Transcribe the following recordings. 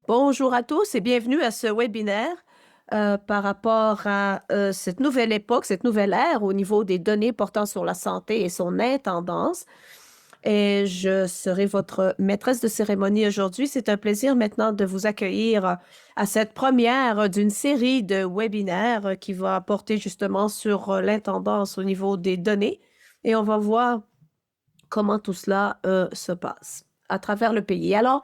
Bonjour à tous et bienvenue à ce webinaire par rapport à cette nouvelle époque, cette nouvelle ère au niveau des données portant sur la santé et son intendance. Et je serai votre maîtresse de cérémonie aujourd'hui. C'est un plaisir maintenant de vous accueillir à cette première d'une série de webinaires qui va porter justement sur l'intendance au niveau des données. Et on va voir comment tout cela se passe à travers le pays. Alors,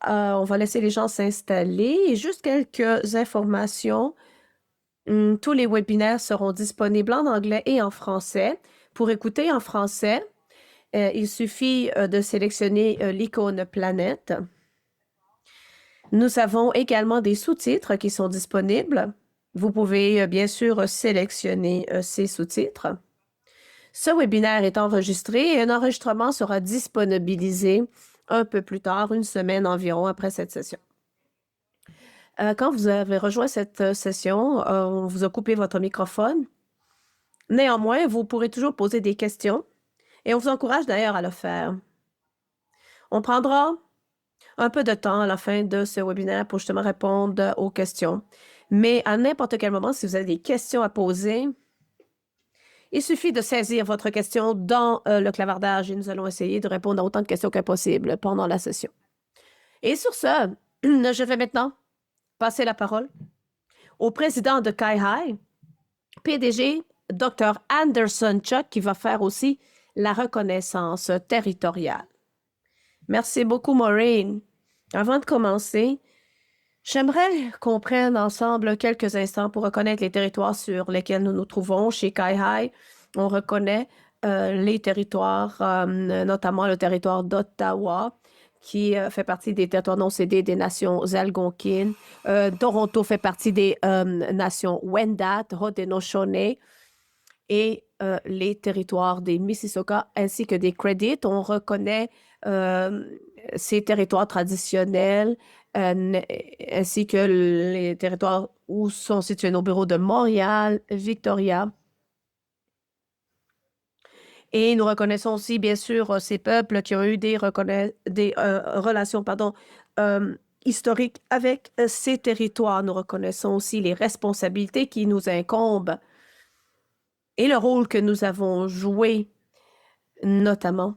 on va laisser les gens s'installer et juste quelques informations. Tous les webinaires seront disponibles en anglais et en français. Pour écouter en français, il suffit de sélectionner l'icône planète. Nous avons également des sous-titres qui sont disponibles. Vous pouvez bien sûr sélectionner ces sous-titres. Ce webinaire est enregistré et un enregistrement sera disponibilisé un peu plus tard, une semaine environ après cette session. Quand vous avez rejoint cette session, on vous a coupé votre microphone. Néanmoins, vous pourrez toujours poser des questions et on vous encourage d'ailleurs à le faire. On prendra un peu de temps à la fin de ce webinaire pour justement répondre aux questions. Mais à n'importe quel moment, si vous avez des questions à poser, il suffit de saisir votre question dans le clavardage et nous allons essayer de répondre à autant de questions que possible pendant la session. Et sur ce, je vais maintenant passer la parole au président de KaiHai, PDG, Dr. Anderson Chuck, qui va faire aussi la reconnaissance territoriale. Merci beaucoup, Maureen. Avant de commencer, j'aimerais qu'on prenne ensemble quelques instants pour reconnaître les territoires sur lesquels nous nous trouvons. Chez KaiHai, on reconnaît les territoires, notamment le territoire d'Ottawa, qui fait partie des territoires non cédés des nations algonquines. Toronto fait partie des nations Wendat, Haudenosaunee et les territoires des Mississauga ainsi que des Credit. On reconnaît ces territoires traditionnels ainsi que les territoires où sont situés nos bureaux de Montréal, Victoria. Et nous reconnaissons aussi, bien sûr, ces peuples qui ont eu des relations historiques avec ces territoires. Nous reconnaissons aussi les responsabilités qui nous incombent et le rôle que nous avons joué, notamment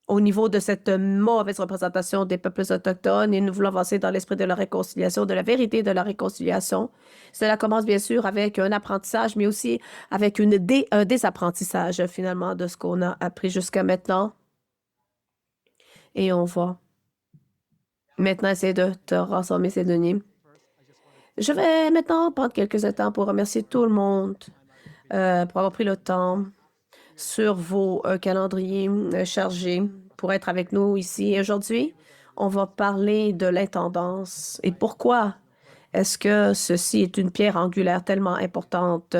au niveau de cette mauvaise représentation des peuples autochtones, et nous voulons avancer dans l'esprit de la réconciliation, de la vérité de la réconciliation. Cela commence bien sûr avec un apprentissage, mais aussi avec un désapprentissage finalement de ce qu'on a appris jusqu'à maintenant. Et on va maintenant essayer de te rassembler, Sidonie. Je vais maintenant prendre quelques instants pour remercier tout le monde pour avoir pris le temps sur vos calendriers chargés pour être avec nous ici. Et aujourd'hui, on va parler de l'intendance et pourquoi est-ce que ceci est une pierre angulaire tellement importante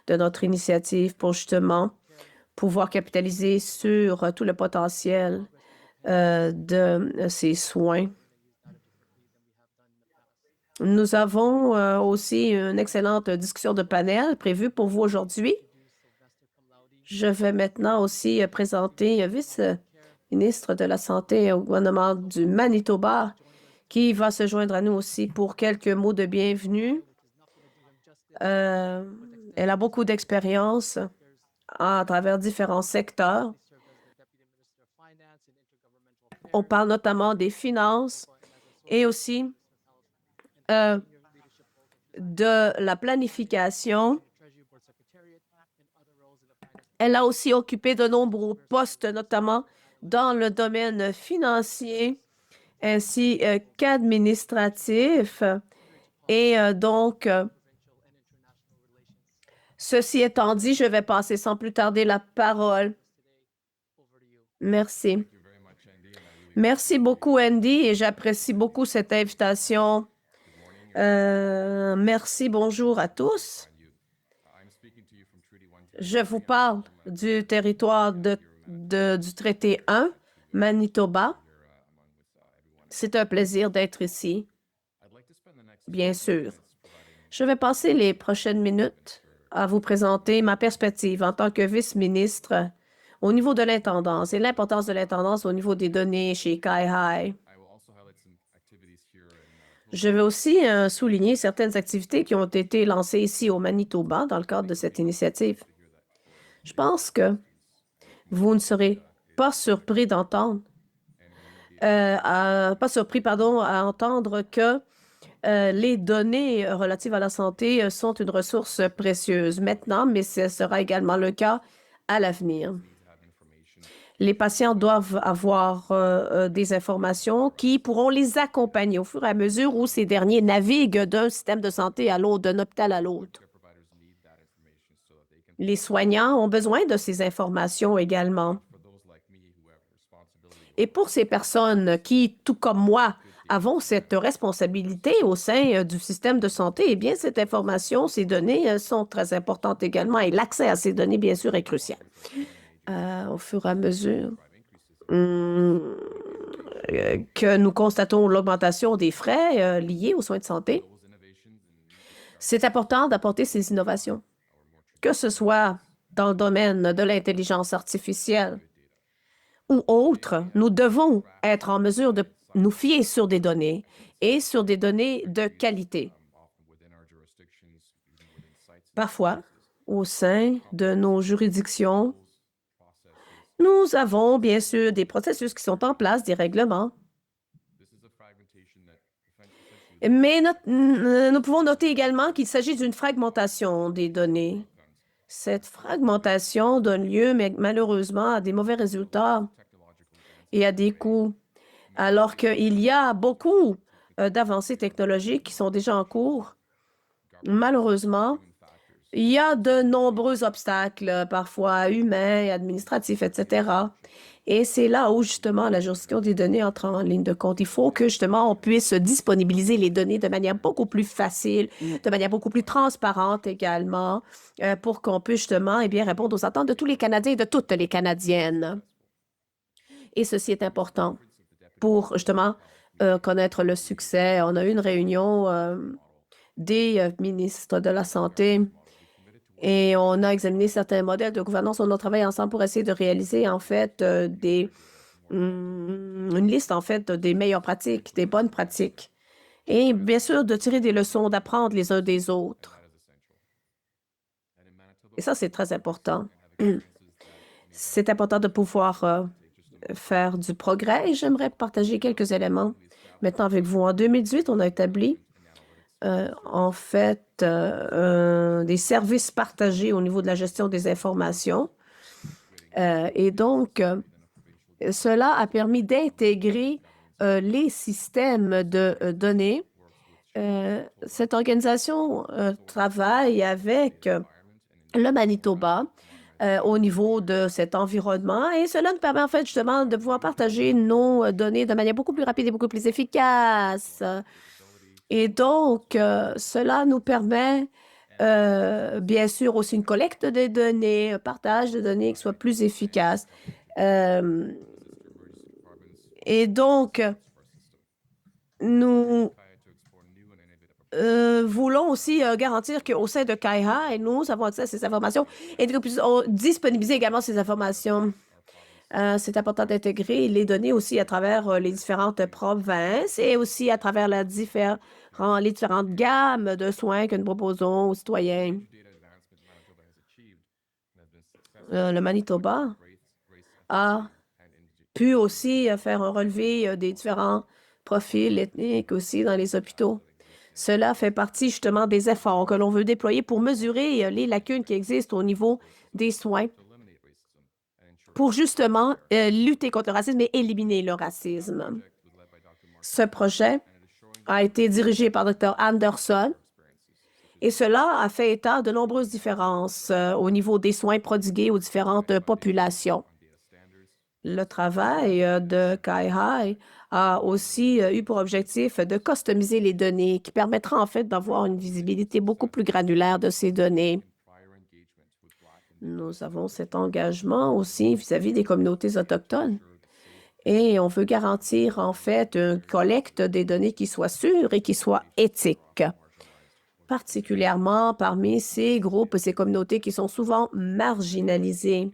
de notre initiative pour justement pouvoir capitaliser sur tout le potentiel de ces soins. Nous avons aussi une excellente discussion de panel prévue pour vous aujourd'hui. Je vais maintenant aussi présenter vice-ministre de la Santé au gouvernement du Manitoba qui va se joindre à nous aussi pour quelques mots de bienvenue. Elle a beaucoup d'expérience à travers différents secteurs. On parle notamment des finances et aussi de la planification. Elle a aussi occupé de nombreux postes, notamment dans le domaine financier ainsi qu'administratif. Et donc, ceci étant dit, je vais passer sans plus tarder la parole. Merci. Merci beaucoup, Andy, et j'apprécie beaucoup cette invitation. Merci, bonjour à tous. Je vous parle du territoire du traité 1, Manitoba. C'est un plaisir d'être ici, bien sûr. Je vais passer les prochaines minutes à vous présenter ma perspective en tant que vice-ministre au niveau de l'intendance et l'importance de l'intendance au niveau des données chez KaiHai. Je veux aussi souligner certaines activités qui ont été lancées ici au Manitoba dans le cadre de cette initiative. Je pense que vous ne serez pas surpris d'entendre, pardon, à entendre que les données relatives à la santé sont une ressource précieuse maintenant, mais ce sera également le cas à l'avenir. Les patients doivent avoir des informations qui pourront les accompagner au fur et à mesure où ces derniers naviguent d'un système de santé à l'autre, d'un hôpital à l'autre. Les soignants ont besoin de ces informations également. Et pour ces personnes qui, tout comme moi, avons cette responsabilité au sein du système de santé, eh bien, cette information, ces données sont très importantes également et l'accès à ces données, bien sûr, est crucial. Au fur et à mesure que nous constatons l'augmentation des frais liés aux soins de santé, c'est important d'apporter ces innovations, que ce soit dans le domaine de l'intelligence artificielle ou autre. Nous devons être en mesure de nous fier sur des données et sur des données de qualité. Parfois, au sein de nos juridictions, nous avons bien sûr des processus qui sont en place, des règlements. Mais nous pouvons noter également qu'il s'agit d'une fragmentation des données. Cette fragmentation donne lieu, malheureusement, à des mauvais résultats et à des coûts, alors qu'il y a beaucoup d'avancées technologiques qui sont déjà en cours. Malheureusement, il y a de nombreux obstacles, parfois humains, administratifs, etc. Et c'est là où, justement, la gestion des données entre en ligne de compte. Il faut que, justement, on puisse disponibiliser les données de manière beaucoup plus facile, de manière beaucoup plus transparente également, pour qu'on puisse, justement, eh bien, répondre aux attentes de tous les Canadiens et de toutes les Canadiennes. Et ceci est important pour, justement, connaître le succès. On a eu une réunion des ministres de la Santé et on a examiné certains modèles de gouvernance. On a travaillé ensemble pour essayer de réaliser, en fait, une liste, en fait, des meilleures pratiques, des bonnes pratiques. Et bien sûr, de tirer des leçons, d'apprendre les uns des autres. Et ça, c'est très important. C'est important de pouvoir faire du progrès et j'aimerais partager quelques éléments maintenant avec vous. En 2018, on a établi en fait des services partagés au niveau de la gestion des informations. Et donc, cela a permis d'intégrer les systèmes de données. Cette organisation travaille avec le Manitoba au niveau de cet environnement et cela nous permet en fait justement de pouvoir partager nos données de manière beaucoup plus rapide et beaucoup plus efficace. Et donc, cela nous permet bien sûr aussi une collecte des données, un partage de données qui soit plus efficace. Et donc, nous voulons aussi garantir qu'au sein de CAIHA, nous avons accès à ces informations et que nous puissions disponibiliser également ces informations. C'est important d'intégrer les données aussi à travers les différentes provinces et aussi à travers les différentes gammes de soins que nous proposons aux citoyens. Le Manitoba a pu aussi faire un relevé des différents profils ethniques aussi dans les hôpitaux. Cela fait partie justement des efforts que l'on veut déployer pour mesurer les lacunes qui existent au niveau des soins pour justement lutter contre le racisme et éliminer le racisme. Ce projet a été dirigé par Dr. Anderson et cela a fait état de nombreuses différences au niveau des soins prodigués aux différentes populations. Le travail de CAIHA a aussi eu pour objectif de customiser les données qui permettra en fait d'avoir une visibilité beaucoup plus granulaire de ces données. Nous avons cet engagement aussi vis-à-vis des communautés autochtones et on veut garantir en fait une collecte des données qui soit sûre et qui soit éthique, particulièrement parmi ces groupes, ces communautés qui sont souvent marginalisées.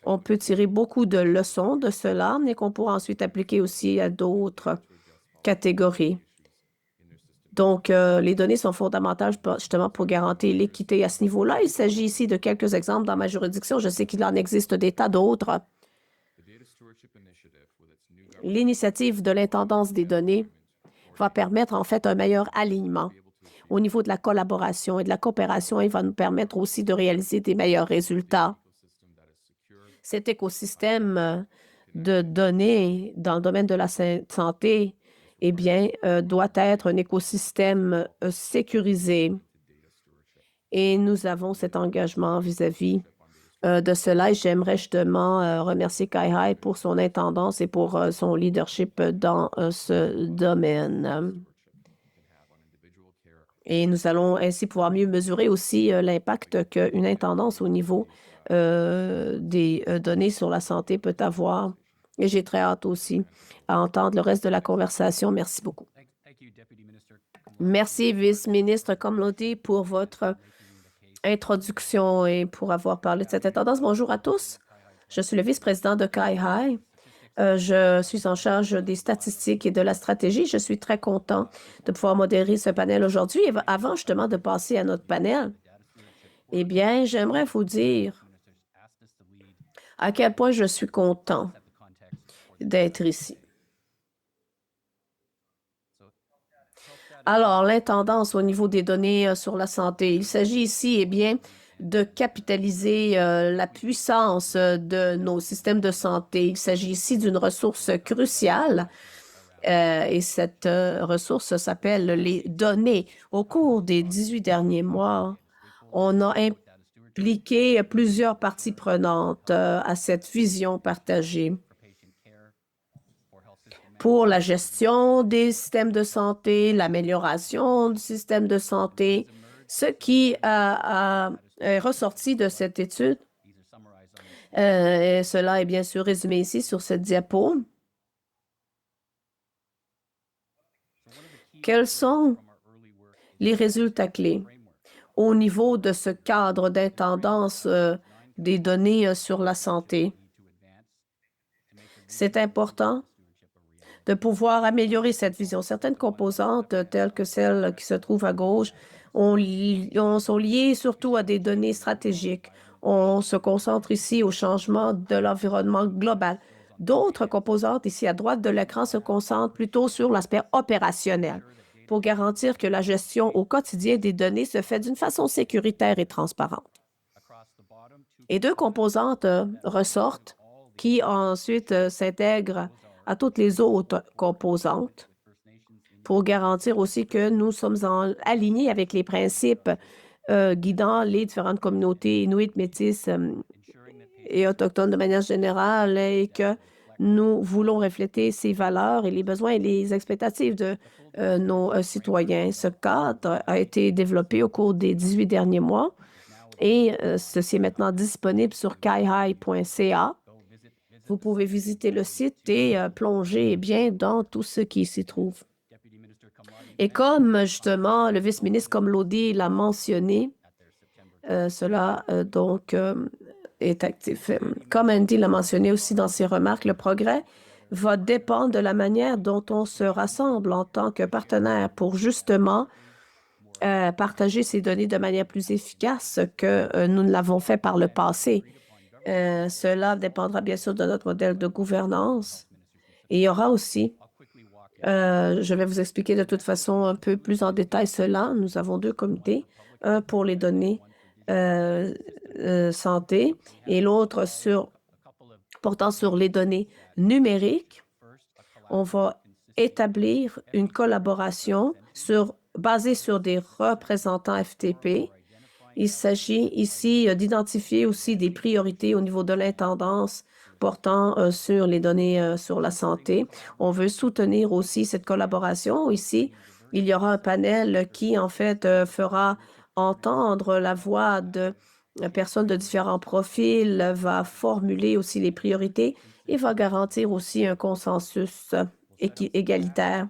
On peut tirer beaucoup de leçons de cela, mais qu'on pourra ensuite appliquer aussi à d'autres catégories. Donc, les données sont fondamentales justement pour garantir l'équité à ce niveau-là. Il s'agit ici de quelques exemples dans ma juridiction. Je sais qu'il en existe des tas d'autres. L'initiative de l'intendance des données va permettre en fait un meilleur alignement au niveau de la collaboration et de la coopération et va nous permettre aussi de réaliser des meilleurs résultats. Cet écosystème de données dans le domaine de la santé, eh bien, doit être un écosystème sécurisé. Et nous avons cet engagement vis-à-vis de cela. Et j'aimerais justement remercier Kai-Hai pour son intendance et pour son leadership dans ce domaine. Et nous allons ainsi pouvoir mieux mesurer aussi l'impact qu'une intendance au niveau des données sur la santé peut avoir. Et j'ai très hâte aussi à entendre le reste de la conversation. Merci beaucoup. Merci, vice-ministre Komloti, pour votre introduction et pour avoir parlé de cette intendance. Bonjour à tous. Je suis le vice-président de Kai-Hai. Je suis en charge des statistiques et de la stratégie. Je suis très content de pouvoir modérer ce panel aujourd'hui. Et avant justement de passer à notre panel, eh bien, j'aimerais vous dire à quel point je suis content d'être ici. Alors, l'intendance au niveau des données sur la santé. Il s'agit ici, eh bien, de capitaliser la puissance de nos systèmes de santé. Il s'agit ici d'une ressource cruciale et cette ressource s'appelle les données. Au cours des 18 derniers mois, on a impliqué plusieurs parties prenantes à cette vision partagée pour la gestion des systèmes de santé, l'amélioration du système de santé. Ce qui est ressorti de cette étude, et cela est bien sûr résumé ici sur cette diapo. Quels sont les résultats clés au niveau de ce cadre d'intendance des données sur la santé? C'est important de pouvoir améliorer cette vision. Certaines composantes, telles que celles qui se trouvent à gauche, sont liées surtout à des données stratégiques. On se concentre ici au changement de l'environnement global. D'autres composantes ici à droite de l'écran se concentrent plutôt sur l'aspect opérationnel pour garantir que la gestion au quotidien des données se fait d'une façon sécuritaire et transparente. Et deux composantes ressortent qui ensuite s'intègrent à toutes les autres composantes pour garantir aussi que nous sommes alignés avec les principes guidant les différentes communautés inuites, métisses et autochtones de manière générale et que nous voulons refléter ces valeurs et les besoins et les expectatives de nos citoyens. Ce cadre a été développé au cours des 18 derniers mois et ceci est maintenant disponible sur kaihai.ca. Vous pouvez visiter le site et plonger bien dans tout ce qui s'y trouve. Et comme justement le vice-ministre Komloti l'a mentionné, cela donc est actif. Comme Andy l'a mentionné aussi dans ses remarques, le progrès va dépendre de la manière dont on se rassemble en tant que partenaire pour justement partager ces données de manière plus efficace que nous ne l'avons fait par le passé. Cela dépendra bien sûr de notre modèle de gouvernance. Et il y aura aussi, je vais vous expliquer de toute façon un peu plus en détail cela. Nous avons deux comités, un pour les données santé et l'autre portant sur les données numériques. On va établir une collaboration basée sur des représentants FTP. Il s'agit ici d'identifier aussi des priorités au niveau de l'intendance portant sur les données sur la santé. On veut soutenir aussi cette collaboration. Ici, il y aura un panel qui, en fait, fera entendre la voix de personnes de différents profils, va formuler aussi les priorités et va garantir aussi un consensus égalitaire.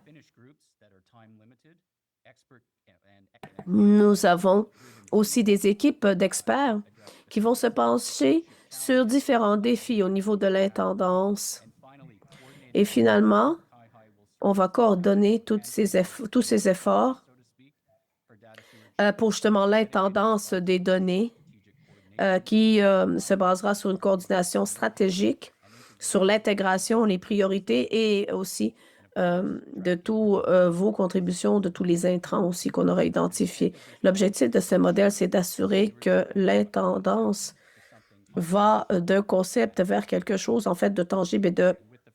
Nous avons aussi des équipes d'experts qui vont se pencher sur différents défis au niveau de l'intendance. Et finalement, on va coordonner tous ces efforts pour justement l'intendance des données qui se basera sur une coordination stratégique, sur l'intégration, les priorités et aussi de tous vos contributions, de tous les intrants aussi qu'on aura identifiés. L'objectif de ce modèle, c'est d'assurer que l'intendance va d'un concept vers quelque chose, en fait, de tangible et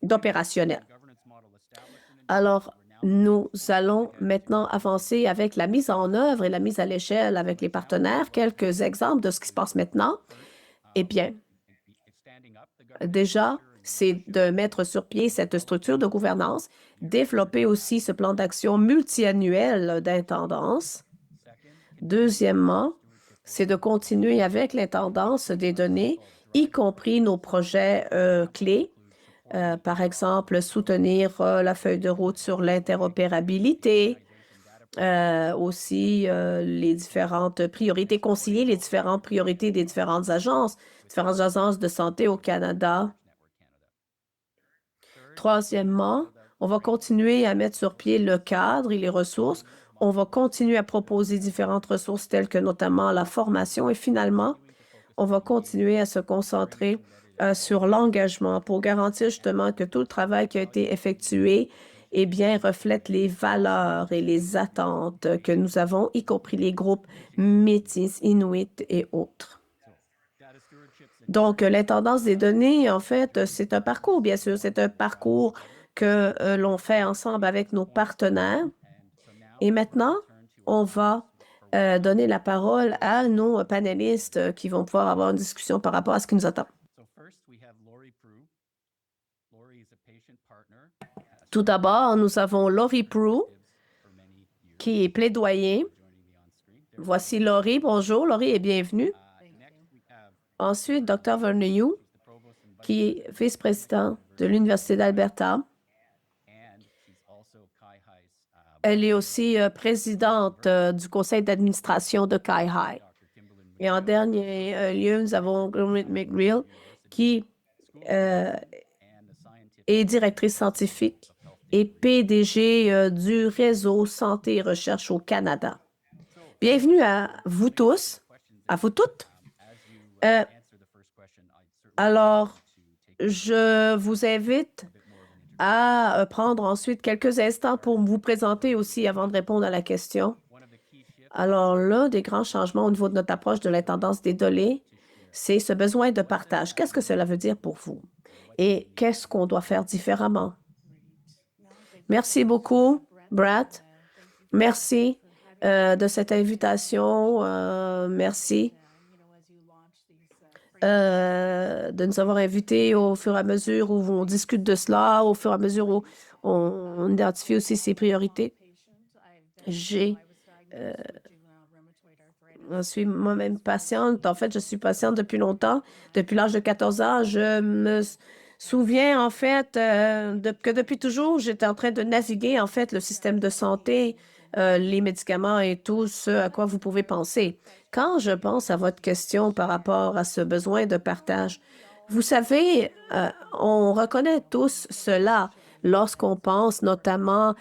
d'opérationnel. Alors, nous allons maintenant avancer avec la mise en œuvre et la mise à l'échelle avec les partenaires. Quelques exemples de ce qui se passe maintenant. Eh bien, déjà, c'est de mettre sur pied cette structure de gouvernance, développer aussi ce plan d'action multiannuel d'intendance. Deuxièmement, c'est de continuer avec l'intendance des données, y compris nos projets clés. Par exemple, soutenir la feuille de route sur l'interopérabilité, aussi les différentes priorités, concilier les différentes priorités des différentes agences de santé au Canada. Troisièmement, on va continuer à mettre sur pied le cadre et les ressources. On va continuer à proposer différentes ressources telles que notamment la formation. Et finalement, on va continuer à se concentrer sur l'engagement pour garantir justement que tout le travail qui a été effectué eh bien, reflète les valeurs et les attentes que nous avons, y compris les groupes métis, inuits et autres. Donc, l'intendance des données, en fait, c'est un parcours, bien sûr. C'est un parcours que l'on fait ensemble avec nos partenaires. Et maintenant, on va donner la parole à nos panélistes qui vont pouvoir avoir une discussion par rapport à ce qui nous attend. Tout d'abord, nous avons Laurie Prue, qui est plaidoyer. Voici Laurie. Bonjour, Laurie, et bienvenue. Ensuite, Dr. Vernon Yu, qui est vice-président de l'Université d'Alberta. Elle est aussi présidente du conseil d'administration de CIHI. Et en dernier lieu, nous avons Gurmeet McGreal, qui est directrice scientifique et PDG du réseau Santé et Recherche au Canada. Bienvenue à vous tous, à vous toutes. Alors, je vous invite à prendre ensuite quelques instants pour vous présenter aussi avant de répondre à la question. Alors, l'un des grands changements au niveau de notre approche de l'intendance des données, c'est ce besoin de partage. Qu'est-ce que cela veut dire pour vous? Et qu'est-ce qu'on doit faire différemment? Merci beaucoup, Brad. Merci de cette invitation. Merci de nous avoir invités au fur et à mesure où on discute de cela, au fur et à mesure où on identifie aussi ses priorités. Je suis moi-même patiente. En fait, je suis patiente depuis longtemps. Depuis l'âge de 14 ans, je me souviens en fait que depuis toujours, j'étais en train de naviguer en fait le système de santé, les médicaments et tout ce à quoi vous pouvez penser. Quand je pense à votre question par rapport à ce besoin de partage, vous savez, on reconnaît tous cela lorsqu'on pense notamment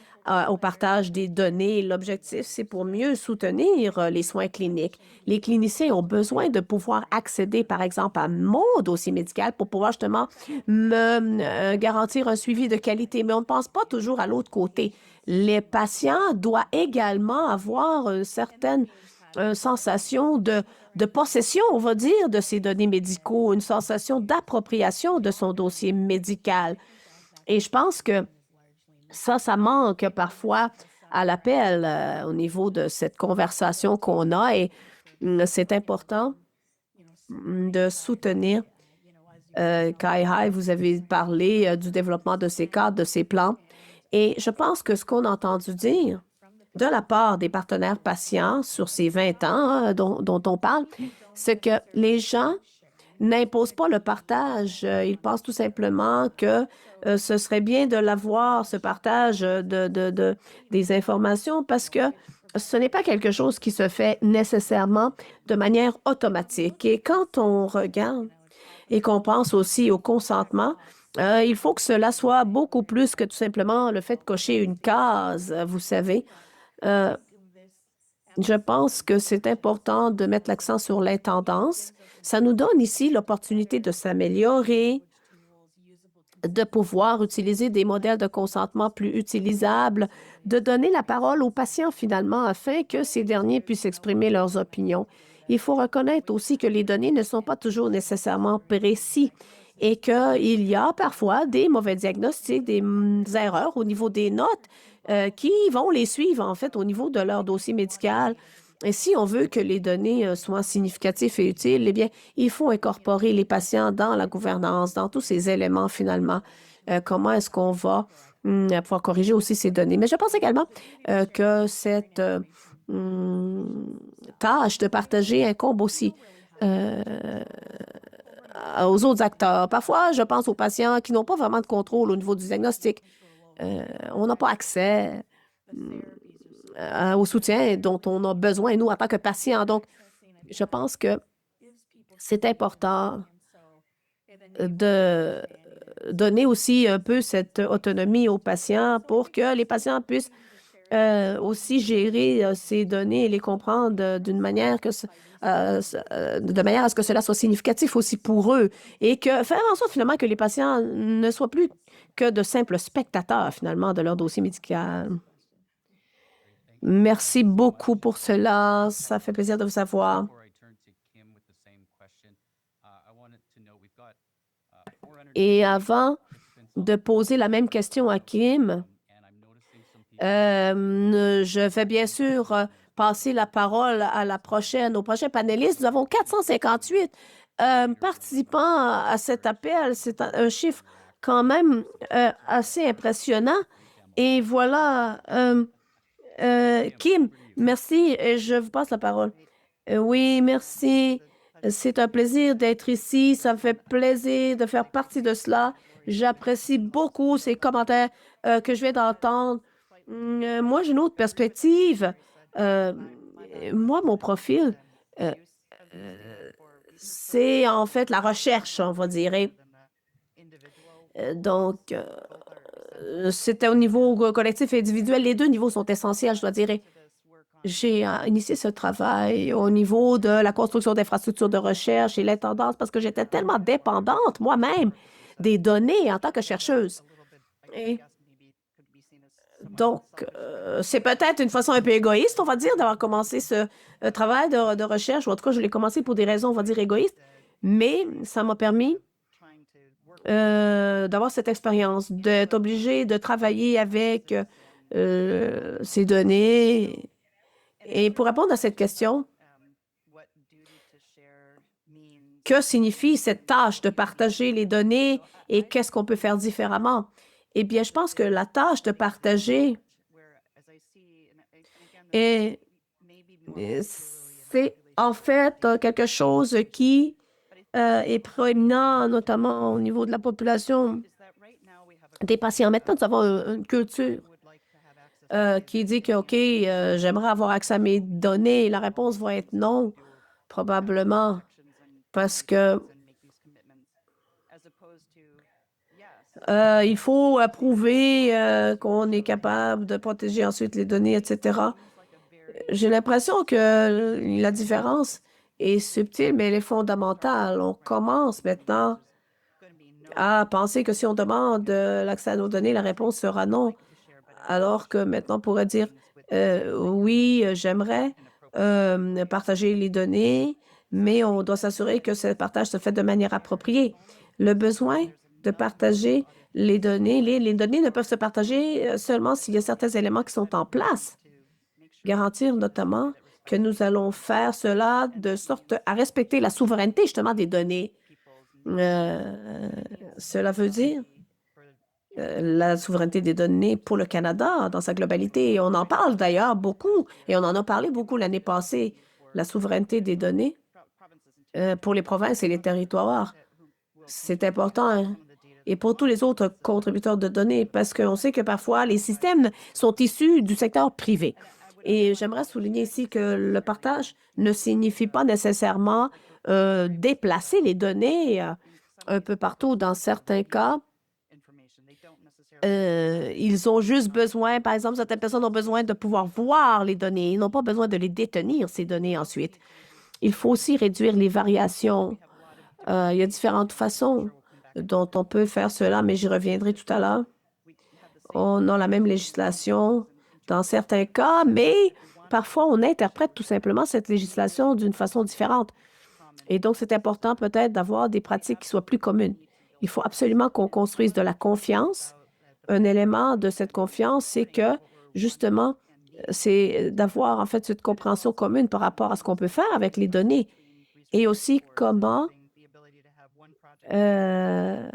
au partage des données. L'objectif, c'est pour mieux soutenir les soins cliniques. Les cliniciens ont besoin de pouvoir accéder, par exemple, à mon dossier médical pour pouvoir justement me garantir un suivi de qualité. Mais on ne pense pas toujours à l'autre côté. Les patients doivent également avoir une certaine sensation de possession, on va dire, de ces données médicaux, une sensation d'appropriation de son dossier médical. Et je pense que ça manque parfois à l'appel au niveau de cette conversation qu'on a et c'est important de soutenir CIHI. Vous avez parlé du développement de ces cadres, de ces plans. Et je pense que ce qu'on a entendu dire de la part des partenaires patients sur ces 20 ans dont on parle, c'est que les gens n'imposent pas le partage. Ils pensent tout simplement que ce serait bien de l'avoir, ce partage des informations, parce que ce n'est pas quelque chose qui se fait nécessairement de manière automatique. Et quand on regarde et qu'on pense aussi au consentement, il faut que cela soit beaucoup plus que tout simplement le fait de cocher une case, vous savez. Euh, je pense que c'est important de mettre l'accent sur l'intendance. Ça nous donne ici l'opportunité de s'améliorer, de pouvoir utiliser des modèles de consentement plus utilisables, de donner la parole aux patients finalement afin que ces derniers puissent exprimer leurs opinions. Il faut reconnaître aussi que les données ne sont pas toujours nécessairement précises et qu'il y a parfois des mauvais diagnostics, des erreurs au niveau des notes qui vont les suivre en fait au niveau de leur dossier médical. Et si on veut que les données soient significatives et utiles, eh bien, il faut incorporer les patients dans la gouvernance, dans tous ces éléments finalement. Comment est-ce qu'on va pouvoir corriger aussi ces données? Mais je pense également que cette tâche de partager incombe aussi euh, aux autres acteurs. Parfois, je pense aux patients qui n'ont pas vraiment de contrôle au niveau du diagnostic. On n'a pas accès au soutien dont on a besoin, nous, en tant que patients. Donc, je pense que c'est important de donner aussi un peu cette autonomie aux patients pour que les patients puissent aussi gérer ces données et les comprendre d'une manière de manière à ce que cela soit significatif aussi pour eux et que faire en sorte finalement que les patients ne soient plus que de simples spectateurs finalement de leur dossier médical. Merci beaucoup pour cela. Ça fait plaisir de vous avoir. Et avant de poser la même question à Kim, je vais bien sûr passer la parole à au prochain panéliste. Nous avons 458 participants à cet appel. C'est un chiffre quand même assez impressionnant. Et voilà, Kim, merci. Et je vous passe la parole. Oui, merci. C'est un plaisir d'être ici. Ça me fait plaisir de faire partie de cela. J'apprécie beaucoup ces commentaires que je viens d'entendre. Moi, j'ai une autre perspective. Euh, Moi, mon profil, euh, c'est en fait la recherche, on va dire. Donc, c'était au niveau collectif et individuel. Les deux niveaux sont essentiels, je dois dire. J'ai initié ce travail au niveau de la construction d'infrastructures de recherche et l'intendance parce que j'étais tellement dépendante moi-même des données en tant que chercheuse. Et donc, c'est peut-être une façon un peu égoïste, on va dire, d'avoir commencé ce travail de recherche, ou en tout cas, je l'ai commencé pour des raisons, on va dire, égoïstes, mais ça m'a permis d'avoir cette expérience, d'être obligée de travailler avec ces données. Et pour répondre à cette question, que signifie cette tâche de partager les données et qu'est-ce qu'on peut faire différemment? Eh bien, je pense que la tâche de partager est, c'est en fait quelque chose qui est proéminent, notamment au niveau de la population des patients. Maintenant, nous avons une culture qui dit que, OK, j'aimerais avoir accès à mes données. La réponse va être non, probablement, parce que il faut prouver qu'on est capable de protéger ensuite les données, etc. J'ai l'impression que la différence est subtile, mais elle est fondamentale. On commence maintenant à penser que si on demande l'accès à nos données, la réponse sera non, alors que maintenant on pourrait dire oui, j'aimerais partager les données, mais on doit s'assurer que ce partage se fait de manière appropriée. Le besoin de partager les données ne peuvent se partager seulement s'il y a certains éléments qui sont en place. Garantir notamment que nous allons faire cela de sorte à respecter la souveraineté justement des données. Cela veut dire la souveraineté des données pour le Canada dans sa globalité. Et on en parle d'ailleurs beaucoup, et on en a parlé beaucoup l'année passée, la souveraineté des données pour les provinces et les territoires. C'est important, hein. Et pour tous les autres contributeurs de données, parce qu'on sait que parfois les systèmes sont issus du secteur privé. Et j'aimerais souligner ici que le partage ne signifie pas nécessairement déplacer les données. un peu partout. Dans certains cas, ils ont juste besoin, par exemple, certaines personnes ont besoin de pouvoir voir les données. Ils n'ont pas besoin de les détenir, ces données ensuite. Il faut aussi réduire les variations. Il y a différentes façons dont on peut faire cela, mais j'y reviendrai tout à l'heure. On a la même législation dans certains cas, mais parfois on interprète tout simplement cette législation d'une façon différente. Et donc, c'est important peut-être d'avoir des pratiques qui soient plus communes. Il faut absolument qu'on construise de la confiance. Un élément de cette confiance, c'est que, justement, c'est d'avoir en fait cette compréhension commune par rapport à ce qu'on peut faire avec les données et aussi comment euh,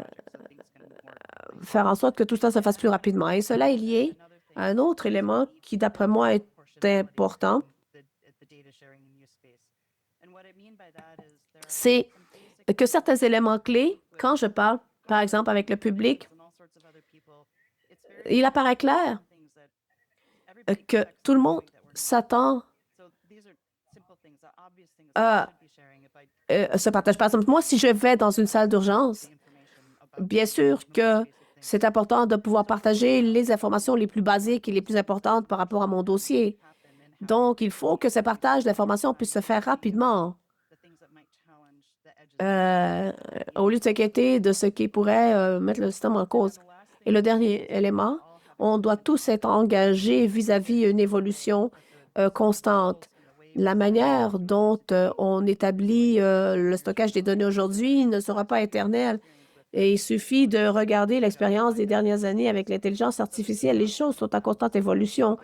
faire en sorte que tout ça se fasse plus rapidement. Et cela est lié à un autre élément qui, d'après moi, est important, c'est que certains éléments clés, quand je parle, par exemple, avec le public, il apparaît clair que tout le monde s'attend à se partager. Par exemple, moi, si je vais dans une salle d'urgence, bien sûr que c'est important de pouvoir partager les informations les plus basiques et les plus importantes par rapport à mon dossier. Donc, il faut que ce partage d'informations puisse se faire rapidement, euh, au lieu de s'inquiéter de ce qui pourrait mettre le système en cause. Et le dernier élément, on doit tous être engagés vis-à-vis une évolution constante. La manière dont on établit le stockage des données aujourd'hui ne sera pas éternelle. Et il suffit de regarder l'expérience des dernières années avec l'intelligence artificielle. Les choses sont en constante évolution.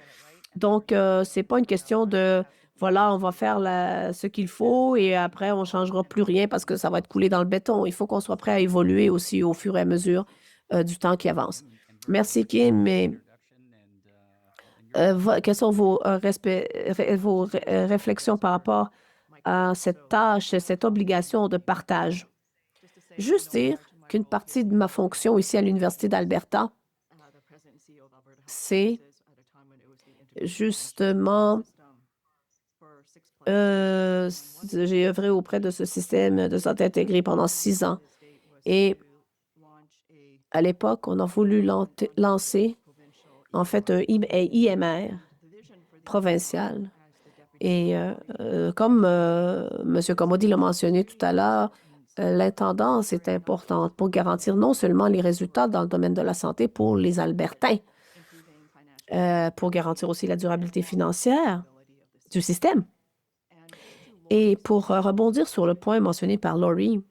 Donc, ce n'est pas une question de, voilà, on va faire ce qu'il faut et après, on ne changera plus rien parce que ça va être coulé dans le béton. Il faut qu'on soit prêt à évoluer aussi au fur et à mesure du temps qui avance. Merci, Kim. Mais quelles sont vos réflexions par rapport à cette tâche, cette obligation de partage? Juste dire qu'une partie de ma fonction ici à l'Université d'Alberta, c'est justement, j'ai œuvré auprès de ce système de santé intégré pendant 6 ans. Et à l'époque, on a voulu lancer, en fait, un IMR provincial. Et comme M. Comodi l'a mentionné tout à l'heure, l'intendance est importante pour garantir non seulement les résultats dans le domaine de la santé pour les Albertains, pour garantir aussi la durabilité financière du système. Et pour rebondir sur le point mentionné par Laurie,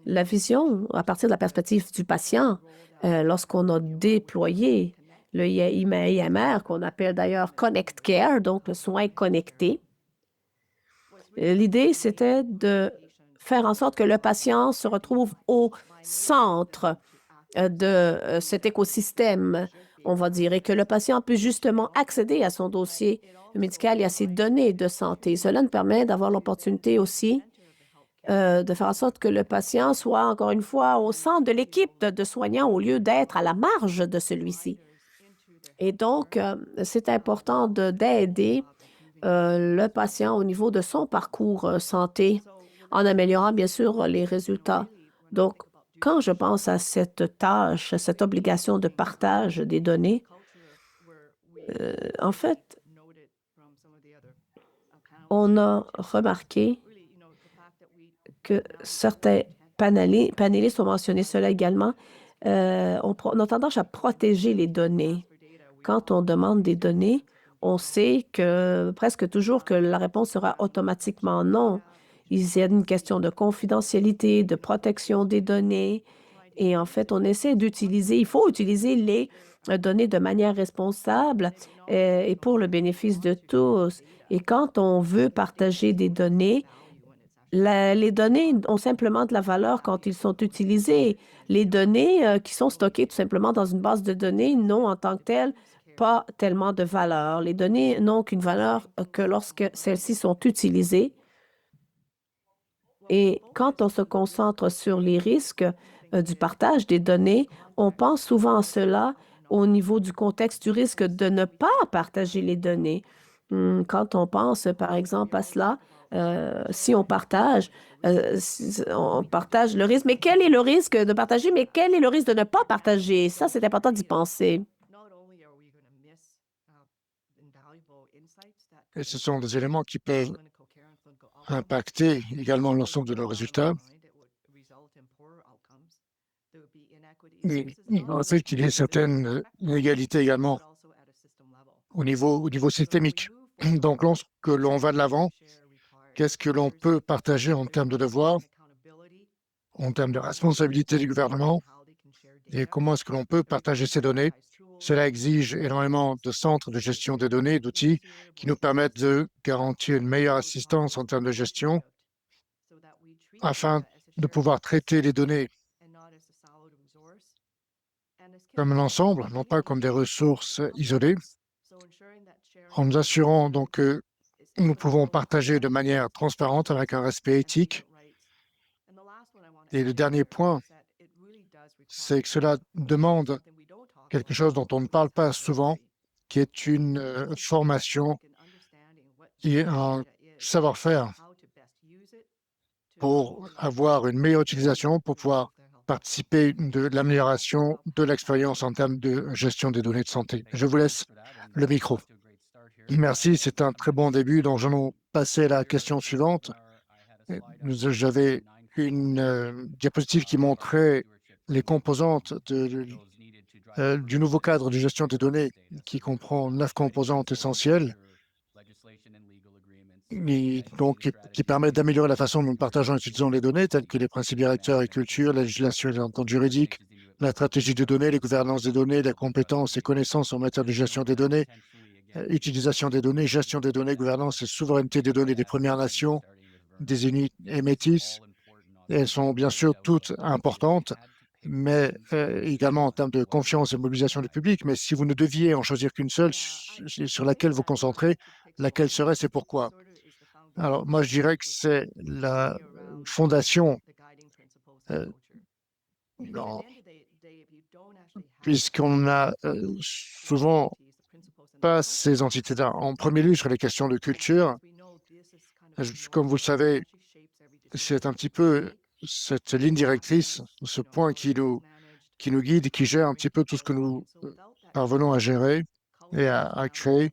la vision à partir de la perspective du patient, lorsqu'on a déployé le IMR, qu'on appelle d'ailleurs Connect Care, donc le soin connecté, l'idée, c'était de faire en sorte que le patient se retrouve au centre de cet écosystème, on va dire, et que le patient puisse justement accéder à son dossier médical et à ses données de santé. Cela nous permet d'avoir l'opportunité aussi de faire en sorte que le patient soit, encore une fois, au centre de l'équipe de soignants au lieu d'être à la marge de celui-ci. Et donc, c'est important d'aider le patient au niveau de son parcours santé en améliorant, bien sûr, les résultats. Donc, quand je pense à cette tâche, cette obligation de partage des données, en fait, on a remarqué que certains panélistes ont mentionné cela également. On a tendance à protéger les données. Quand on demande des données, on sait que presque toujours que la réponse sera automatiquement non. Il y a une question de confidentialité, de protection des données. Et en fait, on essaie d'utiliser, il faut utiliser les données de manière responsable et pour le bénéfice de tous. Et quand on veut partager des données, les données ont simplement de la valeur quand ils sont utilisés. Les données qui sont stockées tout simplement dans une base de données n'ont en tant que telles pas tellement de valeur. Les données n'ont qu'une valeur que lorsque celles-ci sont utilisées. Et quand on se concentre sur les risques du partage des données, on pense souvent à cela au niveau du contexte du risque de ne pas partager les données. Quand on pense, par exemple, à cela, si on partage, on partage le risque. Mais quel est le risque de partager? Mais quel est le risque de ne pas partager? Ça, c'est important d'y penser. Et ce sont des éléments qui peuvent impacter également l'ensemble de nos résultats. Et en fait, qu'il y ait certaines inégalités également au niveau systémique. Donc, lorsque l'on va de l'avant, qu'est-ce que l'on peut partager en termes de devoirs, en termes de responsabilité du gouvernement, et comment est-ce que l'on peut partager ces données? Cela exige énormément de centres de gestion des données, d'outils qui nous permettent de garantir une meilleure assistance en termes de gestion afin de pouvoir traiter les données comme un ensemble, non pas comme des ressources isolées, en nous assurant donc que nous pouvons partager de manière transparente avec un respect éthique. Et le dernier point, c'est que cela demande quelque chose dont on ne parle pas souvent, qui est une formation et un savoir-faire pour avoir une meilleure utilisation, pour pouvoir participer de l'amélioration de l'expérience en termes de gestion des données de santé. Je vous laisse le micro. Merci, c'est un très bon début. Donc, j'en passé à la question suivante. J'avais une diapositive qui montrait les composantes du nouveau cadre de gestion des données qui comprend 9 composantes essentielles et donc qui permettent d'améliorer la façon dont nous partageons et utilisons les données, telles que les principes directeurs et culture, la législation et les ententes juridiques, la stratégie des données, les gouvernances des données, la compétence et connaissances en matière de gestion des données, utilisation des données, gestion des données, gouvernance et souveraineté des données des Premières Nations, des Inuits et Métis. Elles sont bien sûr toutes importantes, mais également en termes de confiance et mobilisation du public. Mais si vous ne deviez en choisir qu'une seule sur laquelle vous concentrez, laquelle serait, c'est pourquoi? Alors, moi, je dirais que c'est la fondation, euh, non, puisqu'on n'a souvent pas ces entités-là. En premier lieu, sur les questions de culture, comme vous le savez, c'est un petit peu cette ligne directrice, ce point qui nous guide, qui gère un petit peu tout ce que nous parvenons à gérer et à créer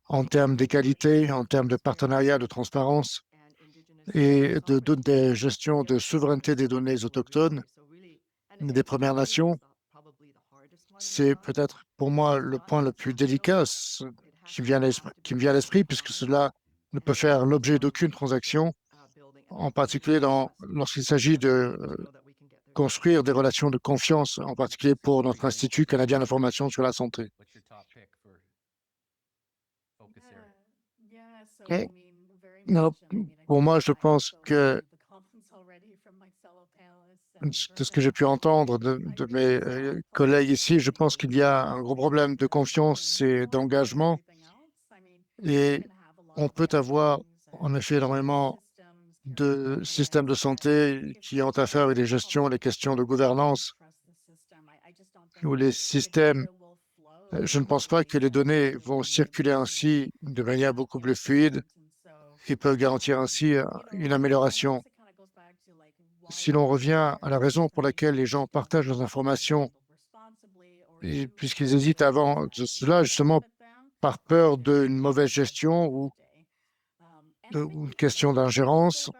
en termes d'égalité, en termes de partenariat, de transparence et de gestion de souveraineté des données autochtones des Premières Nations. C'est peut-être pour moi le point le plus délicat qui me vient à l'esprit, puisque cela ne peut faire l'objet d'aucune transaction, en particulier lorsqu'il s'agit de construire des relations de confiance, en particulier pour notre Institut canadien d'information sur la santé. Et, non, pour moi, je pense que de ce que j'ai pu entendre de mes collègues ici, je pense qu'il y a un gros problème de confiance et d'engagement et on peut avoir en effet énormément de systèmes de santé qui ont à faire avec les gestions, les questions de gouvernance ou les systèmes. Je ne pense pas que les données vont circuler ainsi de manière beaucoup plus fluide et peuvent garantir ainsi une amélioration. Si l'on revient à la raison pour laquelle les gens partagent leurs informations, puisqu'ils hésitent avant de cela, justement par peur d'une mauvaise gestion ou une question d'ingérence,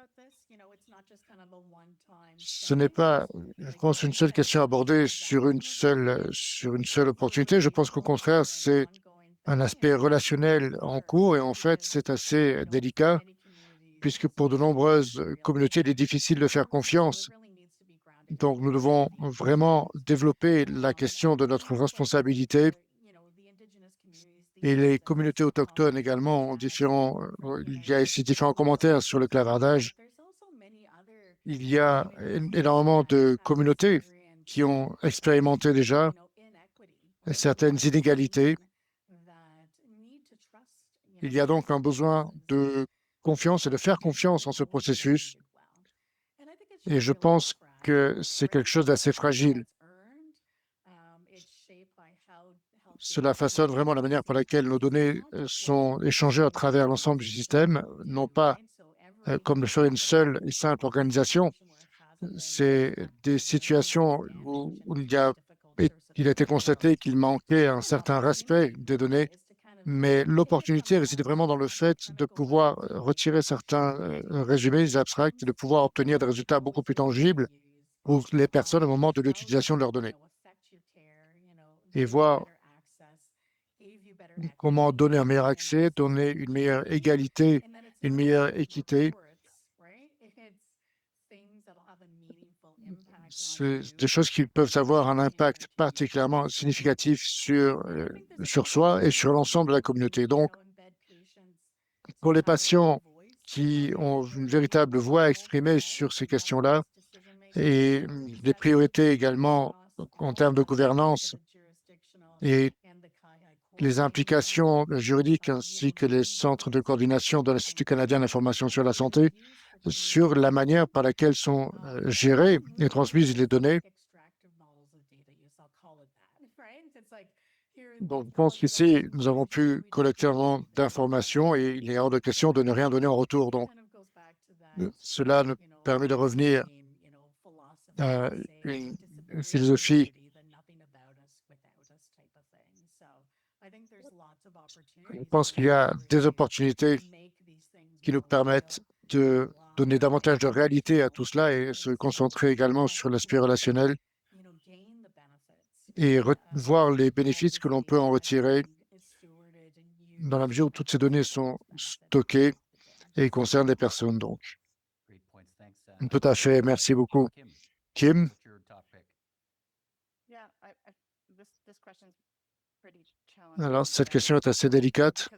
ce n'est pas, je pense, une seule question abordée sur une seule opportunité. Je pense qu'au contraire, c'est un aspect relationnel en cours et en fait, c'est assez délicat puisque pour de nombreuses communautés, il est difficile de faire confiance. Donc, nous devons vraiment développer la question de notre responsabilité et les communautés autochtones également ont il y a ici différents commentaires sur le clavardage. Il y a énormément de communautés qui ont expérimenté déjà certaines inégalités. Il y a donc un besoin de confiance et de faire confiance en ce processus. Et je pense que c'est quelque chose d'assez fragile. Cela façonne vraiment la manière pour laquelle nos données sont échangées à travers l'ensemble du système, non pas comme le ferait une seule et simple organisation. C'est des situations où il a été constaté qu'il manquait un certain respect des données, mais l'opportunité réside vraiment dans le fait de pouvoir retirer certains résumés abstracts et de pouvoir obtenir des résultats beaucoup plus tangibles pour les personnes au moment de l'utilisation de leurs données et voir comment donner un meilleur accès, donner une meilleure égalité, une meilleure équité. C'est des choses qui peuvent avoir un impact particulièrement significatif sur soi et sur l'ensemble de la communauté. Donc, pour les patients qui ont une véritable voix à exprimer sur ces questions-là et des priorités également en termes de gouvernance et les implications juridiques ainsi que les centres de coordination de l'Institut canadien d'information sur la santé sur la manière par laquelle sont gérées et transmises les données. Donc, je pense qu'ici, nous avons pu collecter un nombre d'informations et il est hors de question de ne rien donner en retour. Donc, cela nous permet de revenir à une philosophie. Je pense qu'il y a des opportunités qui nous permettent de donner davantage de réalité à tout cela et se concentrer également sur l'aspect relationnel et voir les bénéfices que l'on peut en retirer dans la mesure où toutes ces données sont stockées et concernent des personnes. Donc, tout à fait. Merci beaucoup. Kim, alors cette question est assez délicate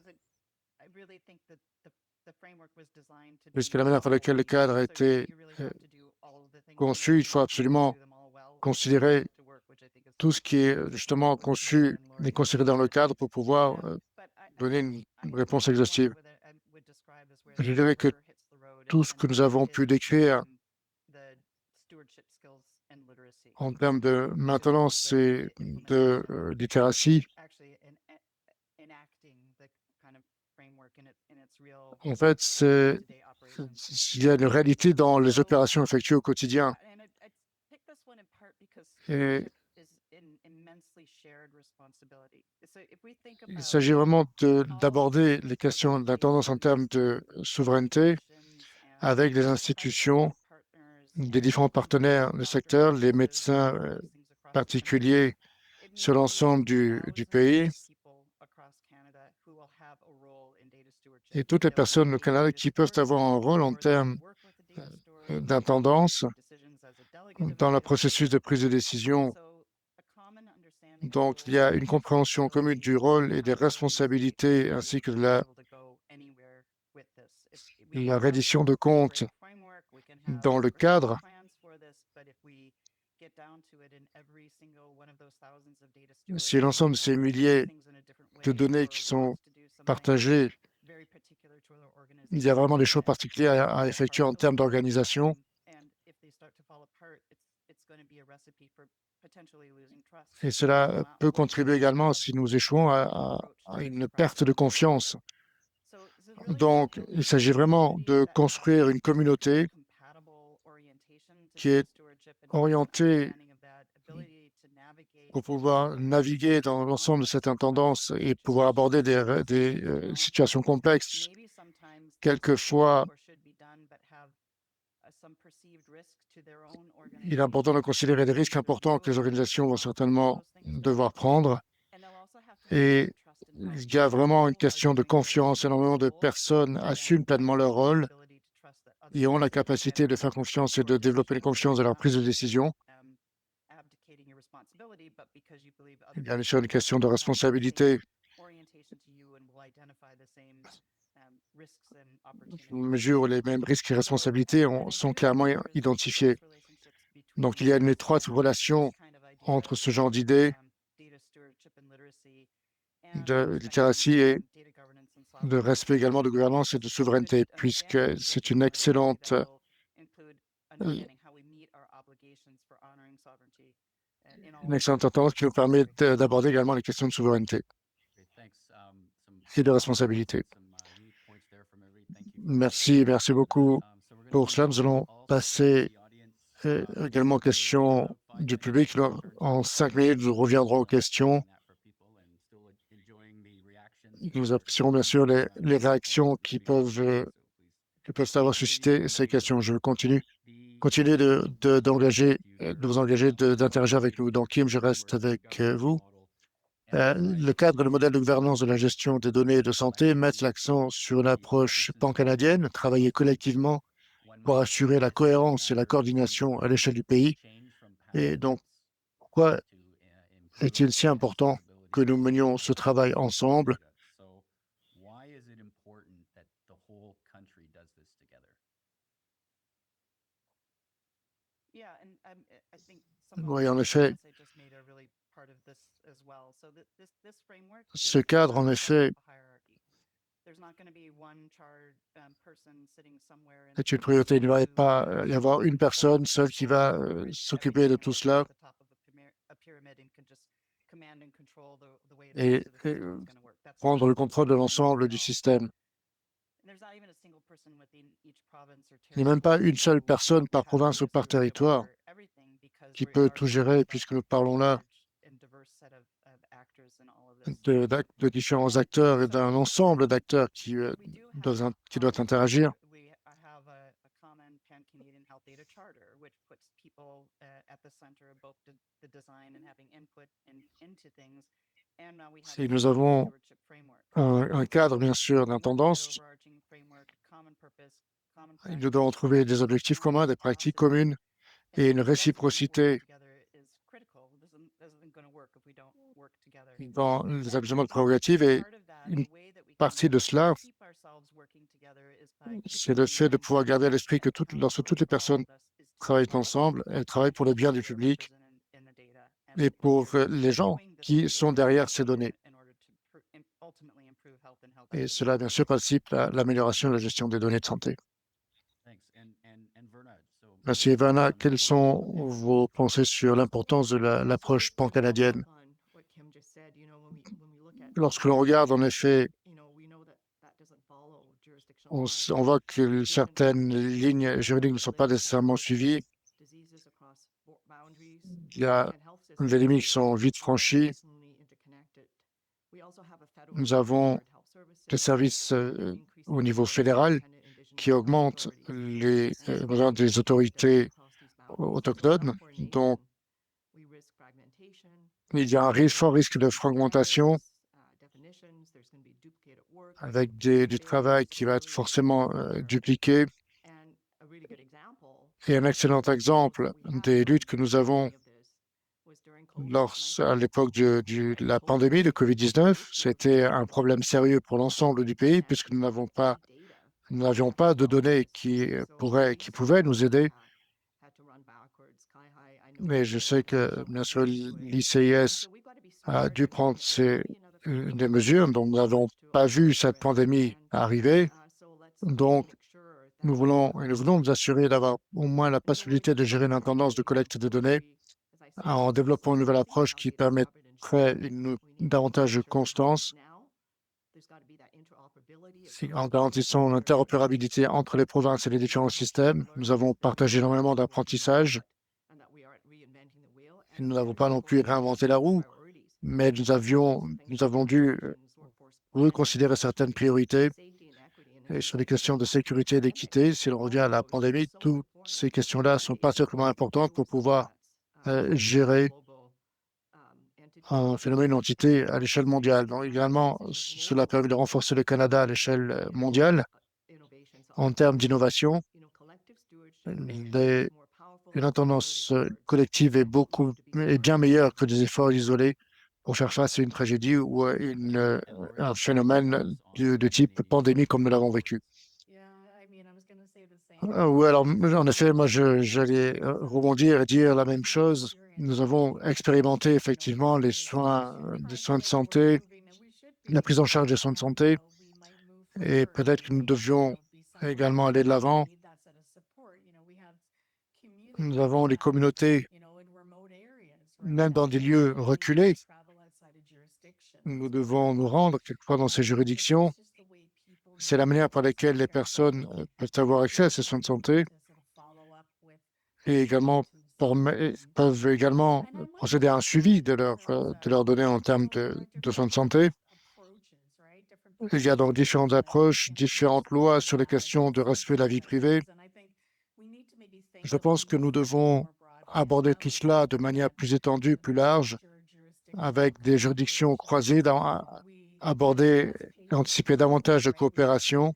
puisque la manière par laquelle le cadre a été conçu, il faut absolument considérer tout ce qui est justement conçu et considéré dans le cadre pour pouvoir donner une réponse exhaustive. Je dirais que tout ce que nous avons pu décrire en termes de maintenance et de littératie, en fait, il y a une réalité dans les opérations effectuées au quotidien. Et il s'agit vraiment d'aborder les questions d'intendance en termes de souveraineté avec les institutions, des différents partenaires du secteur, les médecins particuliers sur l'ensemble du pays et toutes les personnes au Canada qui peuvent avoir un rôle en termes d'intendance dans le processus de prise de décision. Donc, il y a une compréhension commune du rôle et des responsabilités ainsi que de la reddition de comptes dans le cadre. Si l'ensemble de ces milliers de données qui sont partagées, il y a vraiment des choses particulières à effectuer en termes d'organisation. Et cela peut contribuer également, si nous échouons, à une perte de confiance. Donc, il s'agit vraiment de construire une communauté qui est orientée pour pouvoir naviguer dans l'ensemble de cette intendance et pouvoir aborder des situations complexes. Quelquefois, il est important de considérer des risques importants que les organisations vont certainement devoir prendre. Et il y a vraiment une question de confiance. Énormément de personnes assument pleinement leur rôle et ont la capacité de faire confiance et de développer une confiance dans leur prise de décision. Il y a bien sûr une question de responsabilité. Mesure où les mêmes risques et responsabilités sont clairement identifiés. Donc, il y a une étroite relation entre ce genre d'idées de littératie et de respect également de gouvernance et de souveraineté, puisque c'est une excellente entente qui nous permet d'aborder également les questions de souveraineté et de responsabilité. Merci beaucoup pour cela. Nous allons passer également aux questions du public. En 5 minutes, nous reviendrons aux questions. Nous apprécierons bien sûr les réactions qui peuvent avoir suscité ces questions. Je continue. Continuez de vous engager, d'interagir avec nous. Donc, Kim, je reste avec vous. Le cadre et le modèle de gouvernance de la gestion des données de santé mettent l'accent sur une approche pan-canadienne, travailler collectivement pour assurer la cohérence et la coordination à l'échelle du pays. Et donc, pourquoi est-il si important que nous menions ce travail ensemble? Oui, en effet, ce cadre, en effet, est une priorité. Il ne va pas y avoir une personne seule qui va s'occuper de tout cela et prendre le contrôle de l'ensemble du système. Il n'y a même pas une seule personne par province ou par territoire qui peut tout gérer, puisque nous parlons là de différents acteurs et d'un ensemble d'acteurs qui doivent interagir. Et nous avons un cadre, bien sûr, d'intendance. Nous devons trouver des objectifs communs, des pratiques communes et une réciprocité dans les établissements de prérogatives. Et une partie de cela, c'est le fait de pouvoir garder à l'esprit que lorsque toutes les personnes travaillent ensemble, elles travaillent pour le bien du public et pour les gens qui sont derrière ces données. Et cela, bien sûr, participe à l'amélioration de la gestion des données de santé. Merci, Ivana. Quelles sont vos pensées sur l'importance de l'approche pan-canadienne? Lorsque l'on regarde, en effet, on voit que certaines lignes juridiques ne sont pas nécessairement suivies. Il y a des limites qui sont vite franchies. Nous avons des services au niveau fédéral qui augmentent les besoins des autorités autochtones. Donc, il y a un fort risque de fragmentation avec du travail qui va être forcément dupliqué. Et un excellent exemple des luttes que nous avons à l'époque de la pandémie de COVID-19, c'était un problème sérieux pour l'ensemble du pays puisque nous n'avions pas de données qui pouvaient nous aider. Mais je sais que, bien sûr, l'ICIS a dû prendre des mesures. Donc, nous n'avons pas vu cette pandémie arriver. Donc, nous voulons nous assurer d'avoir au moins la possibilité de gérer l'intendance de collecte de données en développant une nouvelle approche qui permettrait davantage de constance, en garantissant l'interopérabilité entre les provinces et les différents systèmes. Nous avons partagé énormément d'apprentissage. Nous n'avons pas non plus réinventé la roue, mais nous avons dû reconsidérer certaines priorités. Et sur les questions de sécurité et d'équité, si l'on revient à la pandémie, toutes ces questions-là sont particulièrement importantes pour pouvoir gérer un phénomène, une entité à l'échelle mondiale. Donc, également, cela permet de renforcer le Canada à l'échelle mondiale en termes d'innovation. Une intendance collective est bien meilleure que des efforts isolés pour faire face à une tragédie ou un phénomène de type pandémie comme nous l'avons vécu. Oui, alors en effet, moi j'allais rebondir et dire la même chose. Nous avons expérimenté effectivement les soins de santé, la prise en charge des soins de santé, et peut-être que nous devions également aller de l'avant. Nous avons les communautés, même dans des lieux reculés. Nous devons nous rendre quelquefois dans ces juridictions c'est la manière par laquelle les personnes peuvent avoir accès à ces soins de santé et également peuvent également procéder à un suivi de leurs données en termes de soins de santé. Il y a donc différentes approches, différentes lois sur les questions de respect de la vie privée. Je pense que nous devons aborder tout cela de manière plus étendue, plus large, avec des juridictions croisées, aborder et anticiper davantage de coopération.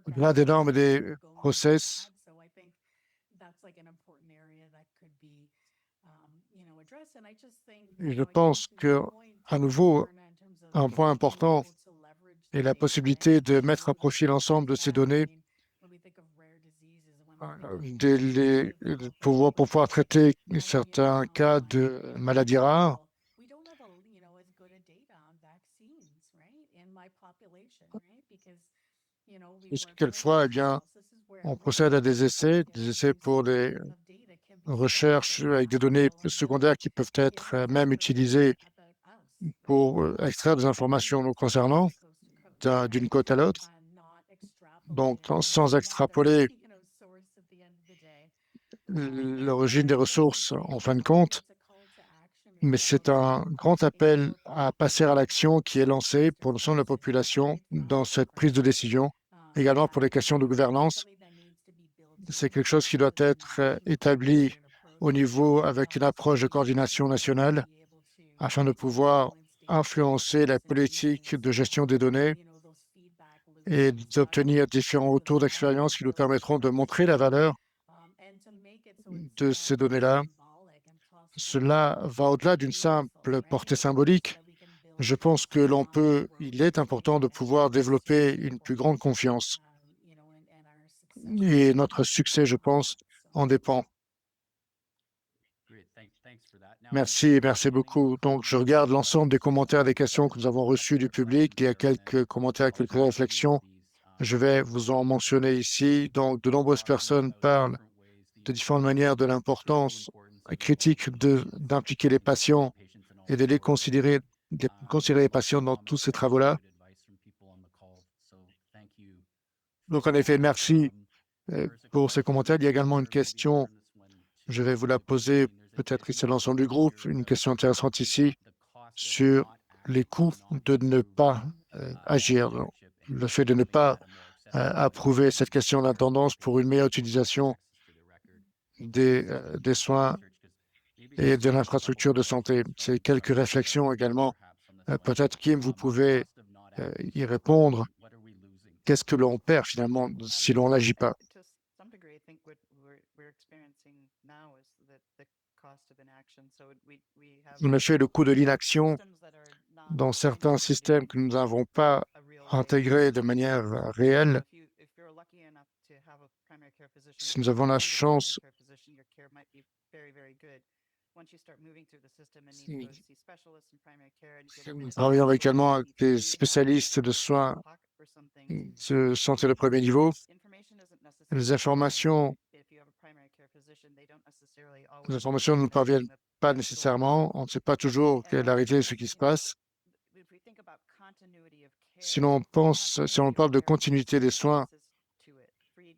Au-delà des normes et des process, je pense que, à nouveau, un point important est la possibilité de mettre à profit l'ensemble de ces données pour pouvoir traiter certains cas de maladies rares. Puisque quelquefois, eh bien, on procède à des essais pour des recherches avec des données secondaires qui peuvent être même utilisées pour extraire des informations nous concernant d'une côte à l'autre. Donc, sans extrapoler l'origine des ressources en fin de compte, mais c'est un grand appel à passer à l'action qui est lancé pour l'ensemble de la population dans cette prise de décision, également pour les questions de gouvernance. C'est quelque chose qui doit être établi au niveau avec une approche de coordination nationale afin de pouvoir influencer la politique de gestion des données et d'obtenir différents retours d'expérience qui nous permettront de montrer la valeur de ces données-là. Cela va au-delà d'une simple portée symbolique. Je pense que il est important de pouvoir développer une plus grande confiance. Et notre succès, je pense, en dépend. Merci, merci beaucoup. Donc, je regarde l'ensemble des commentaires, des questions que nous avons reçus du public. Il y a quelques commentaires, quelques réflexions. Je vais vous en mentionner ici. Donc, de nombreuses personnes parlent de différentes manières de l'importance critique d'impliquer les patients et considérer les patients dans tous ces travaux-là. Donc, en effet, merci pour ces commentaires. Il y a également une question, je vais vous la poser peut-être ici à l'ensemble du groupe, une question intéressante ici sur les coûts de ne pas agir, le fait de ne pas approuver cette question d'intendance pour une meilleure utilisation des soins et de l'infrastructure de santé. C'est quelques réflexions également. Peut-être, Kim, vous pouvez y répondre. Qu'est-ce que l'on perd finalement si l'on n'agit pas? En effet, le coût de l'inaction dans certains systèmes que nous n'avons pas intégrés de manière réelle, si nous avons la chance, nous travaillons également avec des spécialistes de soins de santé de premier niveau. Les informations ne nous parviennent pas nécessairement. On ne sait pas toujours quelle est la réalité de ce qui se passe. Si on parle de continuité des soins,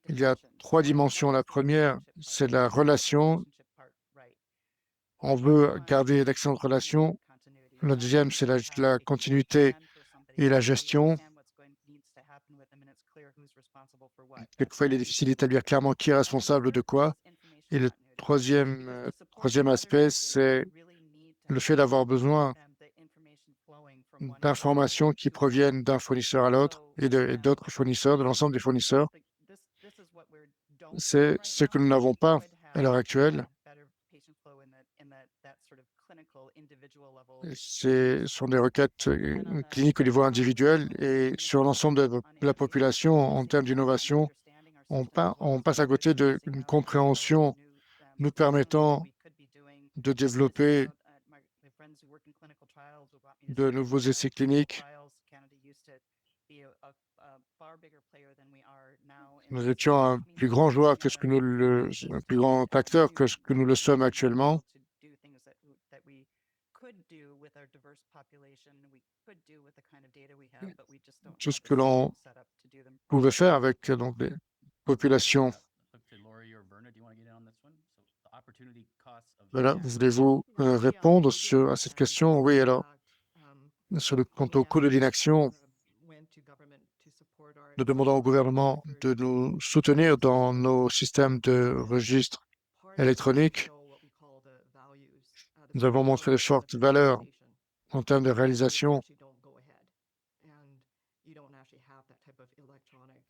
il y a trois dimensions. La première, c'est la relation. On veut garder d'excellentes relations. La deuxième, c'est la continuité et la gestion. Quelquefois, il est difficile d'établir clairement qui est responsable de quoi. Et le troisième aspect, c'est le fait d'avoir besoin d'informations qui proviennent d'un fournisseur à l'autre et d'autres fournisseurs, de l'ensemble des fournisseurs. C'est ce que nous n'avons pas à l'heure actuelle. Ce sont des requêtes cliniques au niveau individuel et sur l'ensemble de la population en termes d'innovation, on passe à côté d'une compréhension nous permettant de développer de nouveaux essais cliniques. Nous étions un plus grand joueur que un plus grand acteur que ce que nous le sommes actuellement. Tout ce que l'on pouvait faire avec donc des populations. Voilà, voulez-vous répondre à cette question? Oui, alors, quant au coût de l'inaction, nous demandons au gouvernement de nous soutenir dans nos systèmes de registre électronique. Nous avons montré de fortes valeurs en termes de réalisation.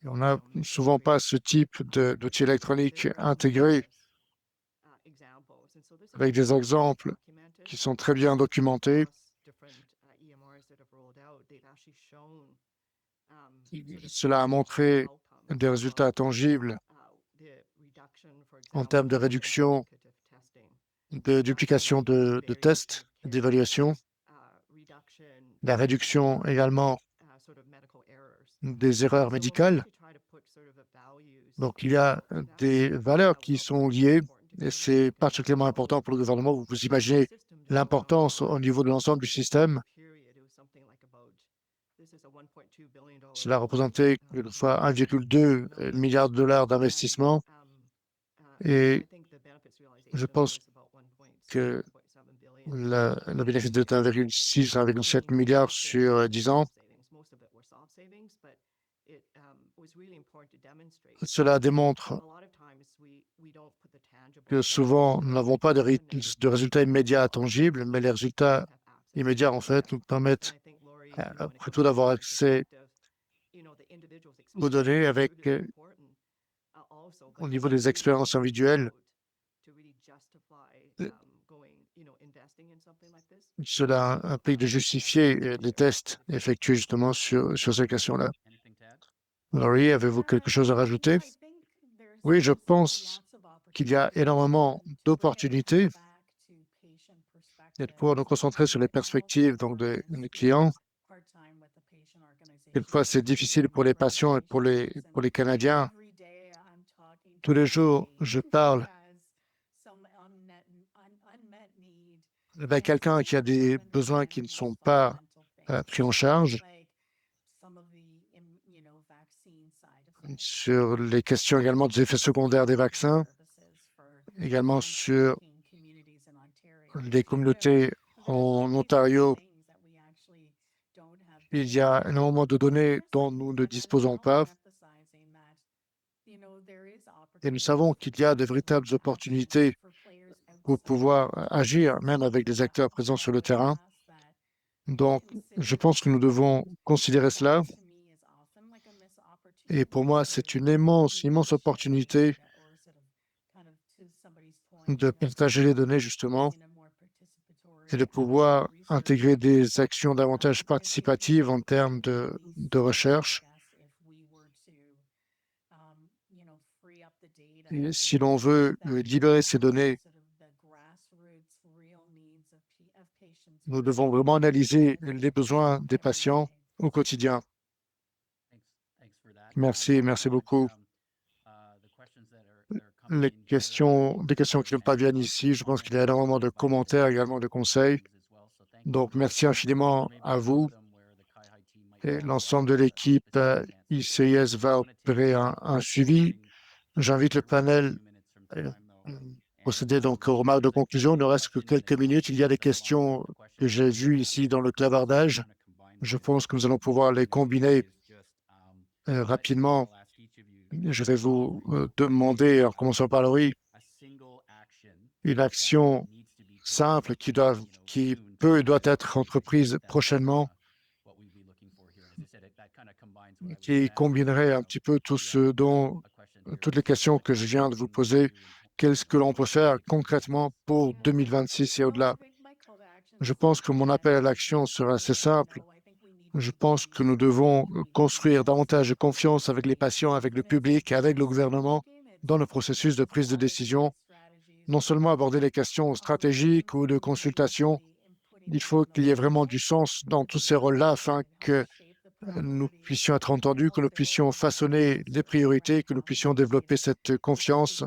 Et on n'a souvent pas ce type d'outils électroniques intégrés avec des exemples qui sont très bien documentés. Cela a montré des résultats tangibles en termes de réduction de duplication de tests, d'évaluation, la réduction également des erreurs médicales. Donc, il y a des valeurs qui sont liées et c'est particulièrement important pour le gouvernement. Vous imaginez l'importance au niveau de l'ensemble du système. Cela représentait une fois 1,2 milliard de dollars d'investissement et je pense que le bénéfice de 1,6, 1,7 milliard sur 10 ans. Cela démontre que souvent, nous n'avons pas de résultats immédiats tangibles, mais les résultats immédiats, en fait, nous permettent plutôt d'avoir accès aux données avec, au niveau des expériences individuelles. Cela implique de justifier les tests effectués justement sur ces questions-là. Laurie, avez-vous quelque chose à rajouter? Oui, je pense qu'il y a énormément d'opportunités pour nous concentrer sur les perspectives donc, des clients. Quelquefois, c'est difficile pour les patients et pour les Canadiens. Tous les jours, je parle avec quelqu'un qui a des besoins qui ne sont pas pris en charge sur les questions également des effets secondaires des vaccins, également sur les communautés en Ontario. Il y a énormément de données dont nous ne disposons pas. Et nous savons qu'il y a de véritables opportunités pour pouvoir agir, même avec des acteurs présents sur le terrain. Donc, je pense que nous devons considérer cela. Et pour moi, c'est une immense, immense opportunité de partager les données, justement, et de pouvoir intégrer des actions davantage participatives en termes de recherche. Et si l'on veut libérer ces données, nous devons vraiment analyser les besoins des patients au quotidien. Merci, merci beaucoup. Des questions qui ne parviennent ici, je pense qu'il y a énormément de commentaires, également de conseils. Donc, merci infiniment à vous. Et l'ensemble de l'équipe ICIS va opérer un suivi. J'invite le panel à procéder donc aux remarques de conclusion. Il ne reste que quelques minutes. Il y a des questions que j'ai vues ici dans le clavardage. Je pense que nous allons pouvoir les combiner rapidement. Je vais vous demander, en commençant par Laurie, une action simple qui peut et doit être entreprise prochainement, qui combinerait un petit peu toutes les questions que je viens de vous poser. Qu'est-ce que l'on peut faire concrètement pour 2026 et au-delà? Je pense que mon appel à l'action sera assez simple. Je pense que nous devons construire davantage de confiance avec les patients, avec le public, avec le gouvernement dans le processus de prise de décision. Non seulement aborder les questions stratégiques ou de consultation, il faut qu'il y ait vraiment du sens dans tous ces rôles-là afin que nous puissions être entendus, que nous puissions façonner des priorités, que nous puissions développer cette confiance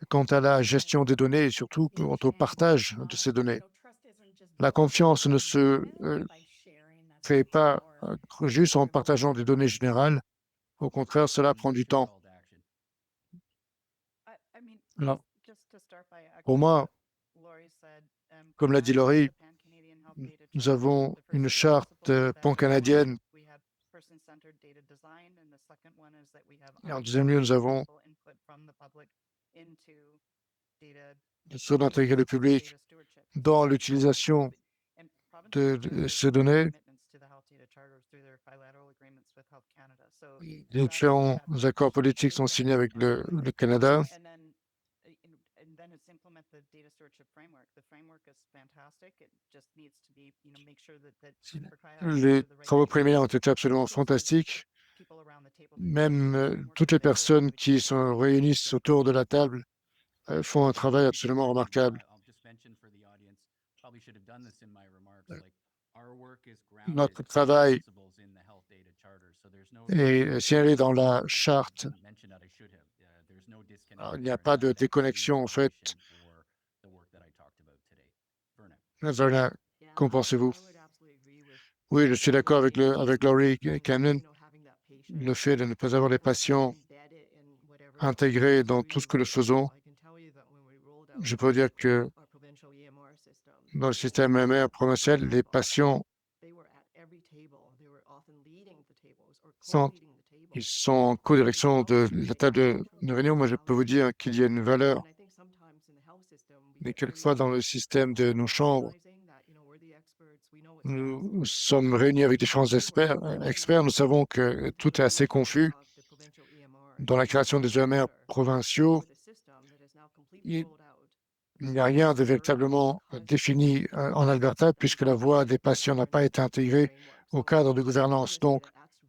quant à la gestion des données et surtout quant au partage de ces données. La confiance ne se crée pas juste en partageant des données générales. Au contraire, cela prend du temps. Alors, pour moi, comme l'a dit Laurie, nous avons une charte pan-canadienne. Et en deuxième lieu, nous avons besoin d'intégrer le public dans l'utilisation de ces données. Différents accords politiques sont signés avec le Canada. Les travaux préliminaires ont été absolument fantastiques. Même toutes les personnes qui se réunissent autour de la table font un travail absolument remarquable. Notre travail est signalé dans la charte. Alors, il n'y a pas de déconnexion, en fait. Verna, qu'en pensez-vous? Oui, je suis d'accord avec Laurie Camden. Le fait de ne pas avoir les patients intégrés dans tout ce que nous faisons, je peux dire que dans le système MR provincial, les patients sont, ils sont en co-direction de la table de réunion. Moi, je peux vous dire qu'il y a une valeur. Mais quelquefois, dans le système de nos chambres, nous sommes réunis avec différents experts. Nous savons que tout est assez confus. Dans la création des EMR provinciaux, il n'y a rien de véritablement défini en Alberta puisque la voix des patients n'a pas été intégrée au cadre de gouvernance. Donc,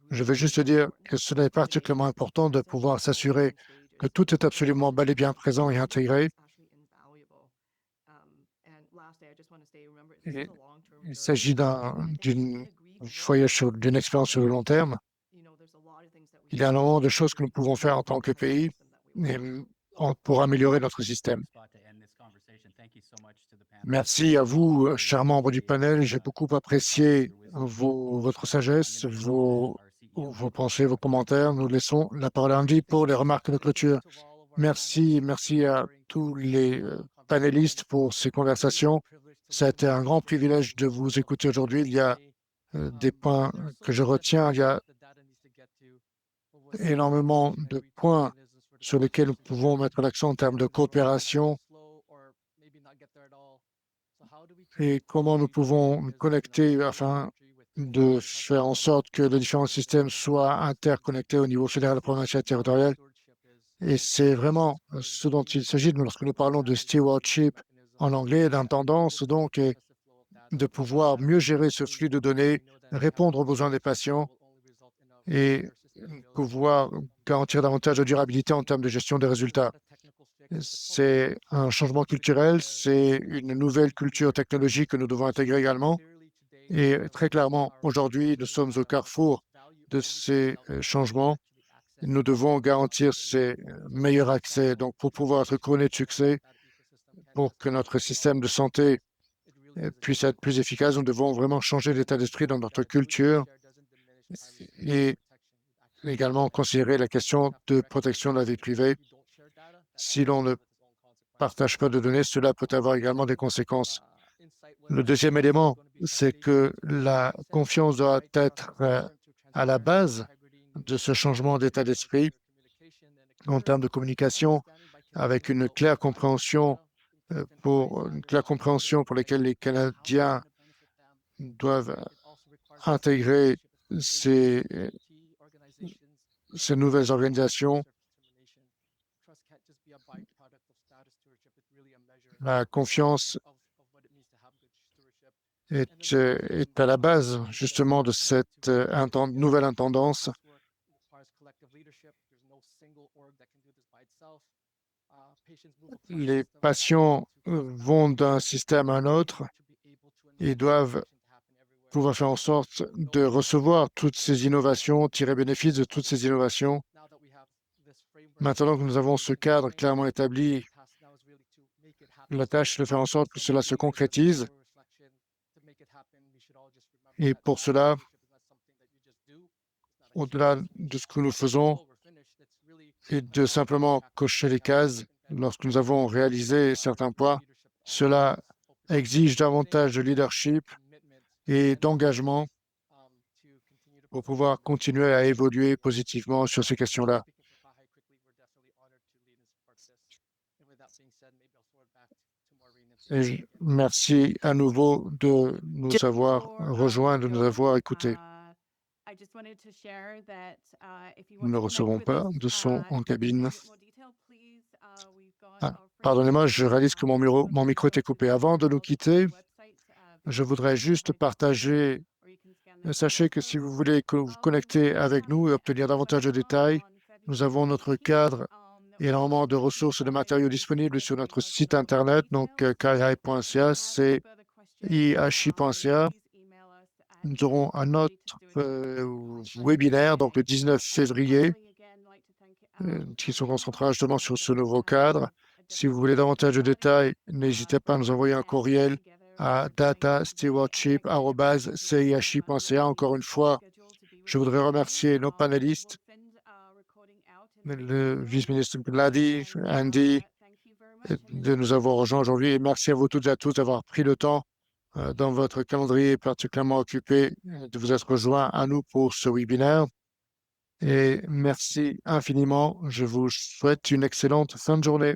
je veux juste dire que cela est particulièrement important de pouvoir s'assurer que tout est absolument bel et bien présent et intégré. Et il s'agit d'une d'une expérience sur le long terme. Il y a énormément de choses que nous pouvons faire en tant que pays pour améliorer notre système. Merci à vous, chers membres du panel. J'ai beaucoup apprécié votre sagesse, vos pensées, vos commentaires. Nous laissons la parole à Andy pour les remarques de clôture. Merci, merci à tous les panélistes pour ces conversations. Ça a été un grand privilège de vous écouter aujourd'hui. Il y a des points que je retiens. Il y a énormément de points sur lesquels nous pouvons mettre l'accent en termes de coopération et comment nous pouvons nous connecter afin de faire en sorte que les différents systèmes soient interconnectés au niveau fédéral, provincial et territorial. Et c'est vraiment ce dont il s'agit lorsque nous parlons de stewardship en anglais, d'intendance, donc, et de pouvoir mieux gérer ce flux de données, répondre aux besoins des patients et pouvoir garantir davantage de durabilité en termes de gestion des résultats. C'est un changement culturel, c'est une nouvelle culture technologique que nous devons intégrer également. Et très clairement, aujourd'hui, nous sommes au carrefour de ces changements. Nous devons garantir ces meilleurs accès. Donc, pour pouvoir être couronné de succès, pour que notre système de santé puisse être plus efficace, nous devons vraiment changer l'état d'esprit dans notre culture et également considérer la question de protection de la vie privée. Si l'on ne partage pas de données, cela peut avoir également des conséquences. Le deuxième élément, c'est que la confiance doit être à la base de ce changement d'état d'esprit en termes de communication, avec une claire compréhension pour laquelle les Canadiens doivent intégrer ces, ces nouvelles organisations. La confiance est à la base justement de cette nouvelle intendance. Les patients vont d'un système à un autre et doivent pouvoir faire en sorte de recevoir toutes ces innovations, tirer bénéfice de toutes ces innovations. Maintenant que nous avons ce cadre clairement établi, la tâche est de faire en sorte que cela se concrétise Et pour cela, au-delà de ce que nous faisons et de simplement cocher les cases, lorsque nous avons réalisé certains points, cela exige davantage de leadership et d'engagement pour pouvoir continuer à évoluer positivement sur ces questions-là. Et merci à nouveau de nous avoir rejoints, de nous avoir écoutés. Nous ne recevons pas de son en cabine. Ah, pardonnez-moi, je réalise que mon micro était coupé. Avant de nous quitter, je voudrais juste partager. Sachez que si vous voulez vous connecter avec nous et obtenir davantage de détails, nous avons notre cadre et énormément de ressources et de matériaux disponibles sur notre site Internet, donc kaihai.ca, c'est ihi.ca. Nous aurons un autre webinaire, donc le 19 février, qui se concentrera justement sur ce nouveau cadre. Si vous voulez davantage de détails, n'hésitez pas à nous envoyer un courriel à datastewardship@cihi.ca. Encore une fois, je voudrais remercier nos panélistes, le vice-ministre Glady, Andy, de nous avoir rejoints aujourd'hui. Et merci à vous toutes et à tous d'avoir pris le temps dans votre calendrier particulièrement occupé de vous être rejoints à nous pour ce webinaire. Et merci infiniment. Je vous souhaite une excellente fin de journée.